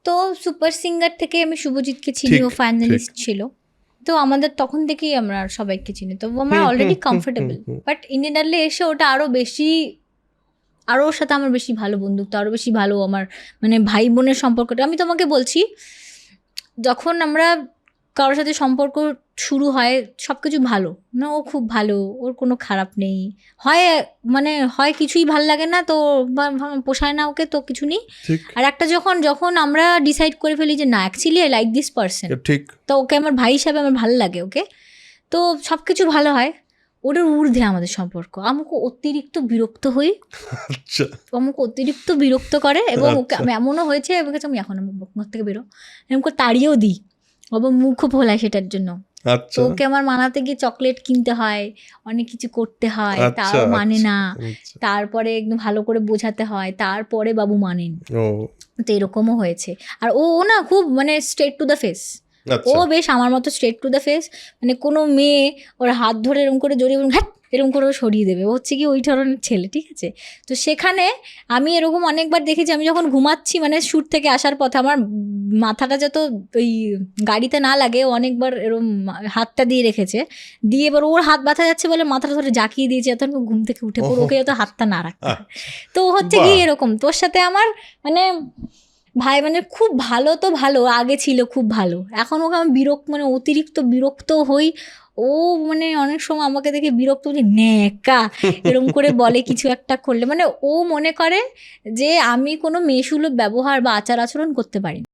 তো super singer থেকে আমি শুভজিৎকে চিনি, ও ফাইনালিস্ট ছিল, তো আমাদের তখন থেকেই আমরা সবাইকে চিনি, তো আমরা অলরেডি কমফোর্টেবল। বাট ইন্ডিয়ান আইডলে এসে ওটা আরও বেশি, আরও ওর সাথে আমার বেশি ভালো বন্ধুত্ব, আরও বেশি ভালো আমার মানে ভাই বোনের সম্পর্কটা। আমি তোমাকে বলছি, যখন আমরা কারোর সাথে সম্পর্ক শুরু হয় সব কিছু ভালো না, ও খুব ভালো, ওর কোনো খারাপ নেই, হয় মানে হয় কিছুই ভাল লাগে না তো পোষায় না ওকে, তো কিছু নেই। আর একটা যখন আমরা ডিসাইড করে ফেলি যে না actually I like this person, তো ওকে আমার ভাই হিসাবে আমার ভালো লাগে ওকে, তো সব কিছু ভালো হয়। ওটার ঊর্ধ্বে আমাদের সম্পর্ক, আমাকে অতিরিক্ত বিরক্ত হই, আমাকে অতিরিক্ত বিরক্ত করে, এবং ওকে আমি এমনও হয়েছে ওকে আমি এখন মুখ থেকে বেরো এরকম করে তাড়িয়েও দিই, আবার মুখও ভোলায় সেটার জন্য। তো ওকে আমার মানাতে গিয়ে চকলেট কিনতে হয়, অনেক কিছু করতে হয়, তাও মানে না, তারপরে একদম ভালো করে বোঝাতে হয়, তারপরে বাবু মানেন। তো এরকমও হয়েছে। আর ও না খুব মানে স্ট্রেট টু দ্য ফেস, ও বেশ আমার মতো স্ট্রেট টু দ্য ফেস, মানে কোনো মেয়ে ওর হাত ধরে এরকম করে জড়িয়ে হ্যাঁ এরকম করে সরিয়ে দেবে, হচ্ছে কি ওই ধরনের ছেলে, ঠিক আছে। তো সেখানে আমি এরকম অনেকবার দেখেছি, আমি যখন ঘুমাচ্ছি মানে শ্যুট থেকে আসার পথে আমার মাথাটা যত ওই গাড়িতে না লাগে, অনেকবার এরকম হাতটা দিয়ে রেখেছে, দিয়ে এবার ওর হাত ব্যথা যাচ্ছে বলে মাথাটা ধরে জাকিয়ে দিয়েছে যাতে আমি ঘুম থেকে উঠে পড়ো, ওকে যাতে হাতটা না রাখতে। তো হচ্ছে কি এরকম তোর সাথে আমার মানে ভাই মানে খুব ভালো, তো ভালো আগে ছিল খুব ভালো, এখন ওকে আমি মানে অতিরিক্ত বিরক্ত হই। ও মানে অনেক সময় আমাকে দেখে বিরক্ত হচ্ছে, ন্যাকা এরকম করে বলে কিছু একটা করলে, মানে ও মনে করে যে আমি কোনো মেয়েসুলভ ব্যবহার বা আচার আচরণ করতে পারি।